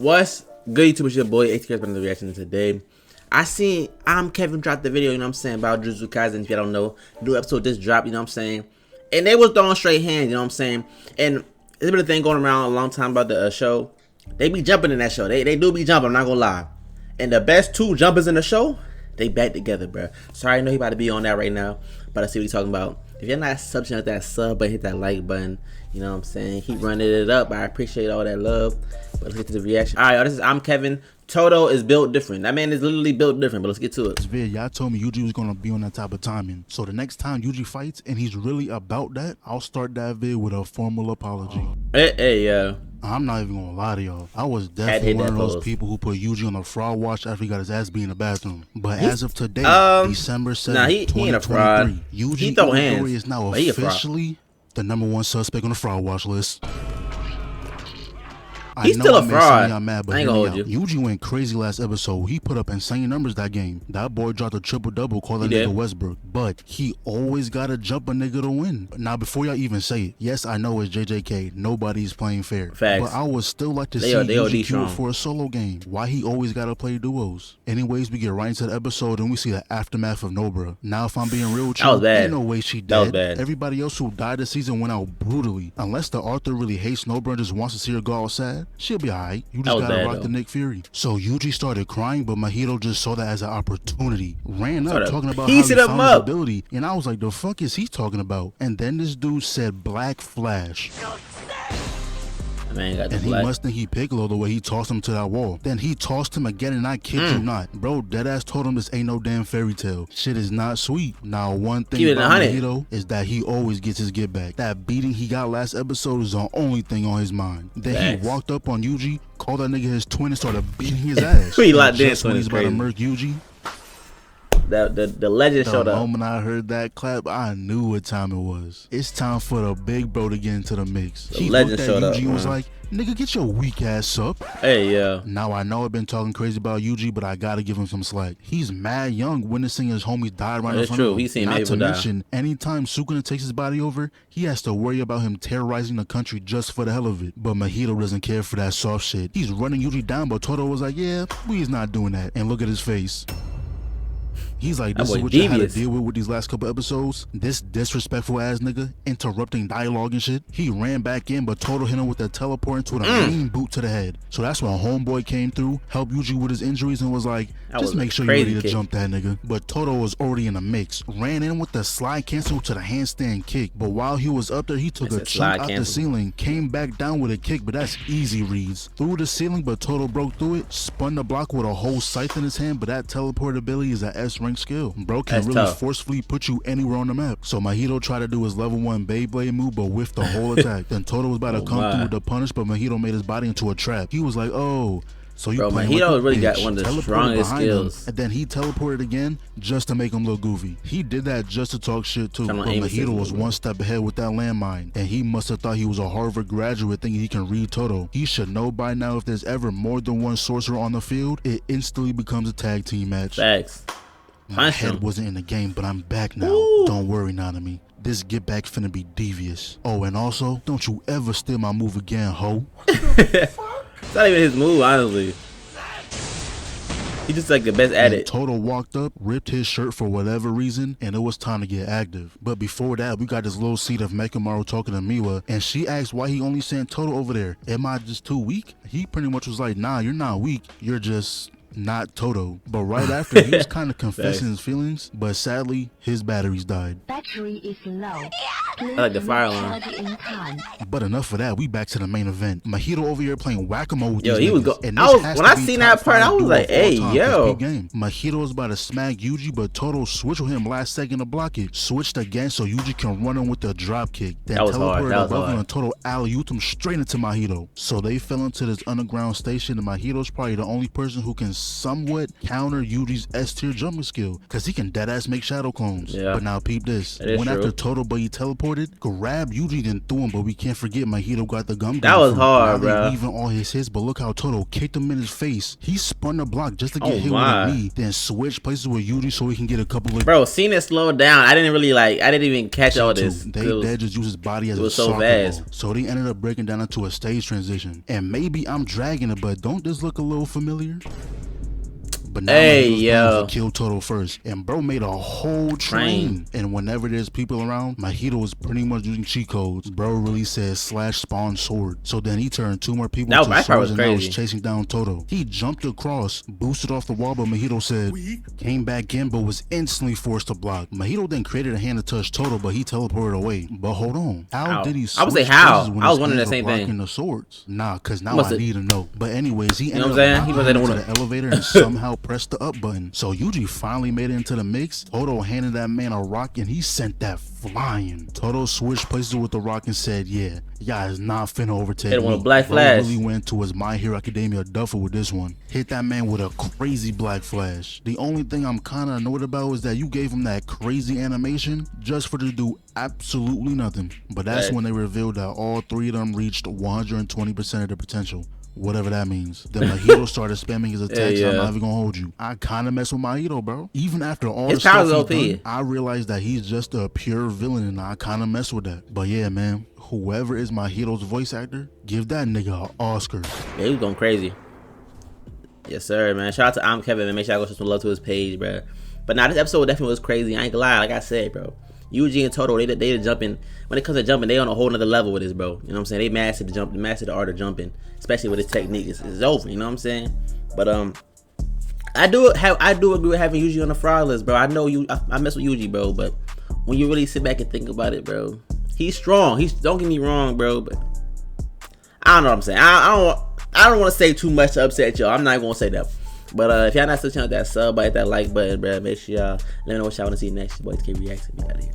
What's good, YouTube? It's your boy ImKevinn on the reaction today. I seen ImKevinn dropped the video, you know what I'm saying, about Jujutsu Kaisen. If you don't know, new episode just dropped, you know what I'm saying. And they was throwing straight hands, you know what I'm saying. And there's been a thing going around a long time about the show. They be jumping in that show. They do be jumping, I'm not gonna lie. And the best two jumpers in the show, they back together, bro. Sorry, I know he about to be on that right now, but I see what he's talking about. If you're not subbing, hit that sub button, hit that like button. You know what I'm saying? Keep running it up. I appreciate all that love. But let's get to the reaction. All right, y'all, this is ImKevinn. TODO is built different. That man is literally built different, but let's get to it. This video, y'all told me Yuji was gonna be on that type of timing. So the next time Yuji fights and he's really about that, I'll start that video with a formal apology. Hey, I'm not even gonna lie to y'all. I was definitely one of those people who put Yuji on the fraud watch after he got his ass beat in the bathroom. But as of today, December 7th, 2023, Yuji Itadori is now officially the #1 suspect on the fraud watch list. He's still a fraud. I'm mad, but I ain't gonna hold you. Yuji went crazy last episode. He put up insane numbers that game. That boy dropped a triple-double, call that nigga Westbrook. But he always gotta jump a nigga to win. Now, before y'all even say it, yes, I know it's JJK. Nobody's playing fair. Facts. But I would still like to see Yuji queue for a solo game. Why he always gotta play duos? Anyways, we get right into the episode and we see the aftermath of Nobra. Now, if I'm being real with you, ain't no way she dead. Everybody else who died this season went out brutally. Unless the author really hates Nobra and just wants to see her go outside, she'll be alright. You just gotta rock the Nick Fury. So Yuji started crying, but Mahito just saw that as an opportunity. Ran up talking about how he found his ability. And I was like, the fuck is he talking about? And then this dude said Black Flash. And he must think he Piccolo the way he tossed him to that wall. Then he tossed him again, and I kid you not. Bro, deadass told him this ain't no damn fairy tale. Shit is not sweet. Now, one thing about Mahito is that he always gets his get back. That beating he got last episode is the only thing on his mind. Then he walked up on Yuji, called that nigga his twin, and started beating his ass. He locked in when he's about to murk Yuji. The legend showed up. The moment I heard that clap, I knew what time it was. It's time for the big bro to get into the mix. He looked at Yuji and was like, nigga, get your weak ass up. Hey, yeah. Now, I know I've been talking crazy about Yuji, but I gotta give him some slack. He's mad young, witnessing his homies die right in front of him. He's seen Not to mention, anytime Sukuna takes his body over, he has to worry about him terrorizing the country just for the hell of it. But Mahito doesn't care for that soft shit. He's running Yuji down, but TODO was like, yeah, we's not doing that. And look at his face. He's like, this is what you had to deal with these last couple episodes? This disrespectful ass nigga interrupting dialogue and shit. He ran back in, but TODO hit him with that teleport into a mean boot to the head. So that's when Homeboy came through, helped Yuji with his injuries, and was like, just make sure you're ready to jump that nigga. But TODO was already in the mix. Ran in with the slide cancel to the handstand kick. But while he was up there, he took a chunk out the ceiling, came back down with a kick, but that's easy reads. Through the ceiling, but TODO broke through it, spun the block with a whole scythe in his hand, but that teleport ability is an S-rank skill. Bro can really forcefully put you anywhere on the map. So Mahito tried to do his level 1 Beyblade move, but whiffed the whole attack. Then TODO was about to come through with the punish, but Mahito made his body into a trap. He was like, oh, so you Mahito really got one of the strongest skills. And then he teleported again just to make him look goofy. He did that just to talk shit too. But Mahito was one step ahead with that landmine, and he must have thought he was a Harvard graduate thinking he can read TODO. He should know by now if there's ever more than one sorcerer on the field, it instantly becomes a tag team match. Facts. My head wasn't in the game, but I'm back now. Don't worry, Nanami. This get back finna be devious. Oh, and also, don't you ever steal my move again, ho. It's not even his move, honestly. He's just like the best at it. TODO walked up, ripped his shirt for whatever reason, and it was time to get active. But before that, we got this little seed of Mekamaru talking to Miwa, and she asked why he only sent TODO over there. Am I just too weak? He pretty much was like, nah, you're not weak. You're just not TODO. But right after, he was kind of confessing his feelings, but sadly his batteries died. Battery is low. I like the fire alarm. But enough of that, we back to the main event. Mahito over here playing whack-a-mole with these he was when I seen that part, I was like, hey, yo. Mahito was about to smack Yuji, but TODO switched with him last second to block it. Switched again so Yuji can run him with the drop kick. Then teleported above him and TODO alley-ooped him straight into Mahito. So they fell into this underground station, and Mahito's probably the only person who can somewhat counter Yuji's S tier jumping skill, because he can deadass make shadow clones. Yeah. But now peep this. That is When true. after TODO Buddy teleported, grabbed Yuji and threw him, but we can't forget Mahito got the gum. That was from. hard, now bro. Even all his hits, but look how TODO kicked him in his face. He spun the block just to get Oh hit my. with a knee, then switch places with Yuji so he can get a couple of. Bro, seeing it slow down, I didn't even catch all this. They did just use his body as it a was so soccer fast. ball. So they ended up breaking down into a stage transition. And maybe I'm dragging it, but don't this look a little familiar? But now Mahito's killed TODO first, and bro made a whole train. And whenever there's people around, Mahito is pretty much using cheat codes. Bro really says /spawn sword. So then he turned 2 more people to swords and now was chasing down TODO. He jumped across, boosted off the wall, but Mahito said, came back in, but was instantly forced to block. Mahito then created a hand to touch TODO, but he teleported away. But hold on, how did he switch? I would say how. When I was wondering the same thing. The swords? Nah, cause now I need to know. But anyways, he ended up into the elevator and somehow pressed the up button. So Yuji finally made it into the mix. TODO handed that man a rock and he sent that flying. TODO switched places with the rock and said, yeah, y'all is not finna overtake me. Black Flash. Really went to his My Hero Academia duffel with this one. Hit that man with a crazy Black Flash. The only thing I'm kinda annoyed about is that you gave him that crazy animation just for to do absolutely nothing. But that's when they revealed that all 3 of them reached 120% of their potential. Whatever that means. Then Mahito started spamming his attacks. I'm not even gonna hold you. I kind of mess with Mahito, bro. Even after all the stuff he's done, I realized that he's just a pure villain, and I kind of mess with that. But yeah, man, whoever is Mahito's voice actor, give that nigga an Oscar. Yeah, he was going crazy. Yes, sir, man. Shout out to ImKevinn, man. Make sure I go show some love to his page, bro. But now this episode definitely was crazy. I ain't gonna lie, like I said, bro. Yuji and TODO, they jumping. When it comes to jumping, they on a whole nother level with this, bro. You know what I'm saying? They mastered the jump, mastered the art of jumping, especially with this technique. It's over. You know what I'm saying? But I do agree with having Yuji on the fraud list, bro. I know I mess with Yuji, bro. But when you really sit back and think about it, bro, he's strong. Don't get me wrong, bro. But I don't know what I'm saying. I don't want to say too much to upset y'all. I'm not gonna say that. But if y'all not still channel, that sub, hit that like button, bro. Make sure y'all let me know what y'all want to see next. Boys, keep reacting. We out of here.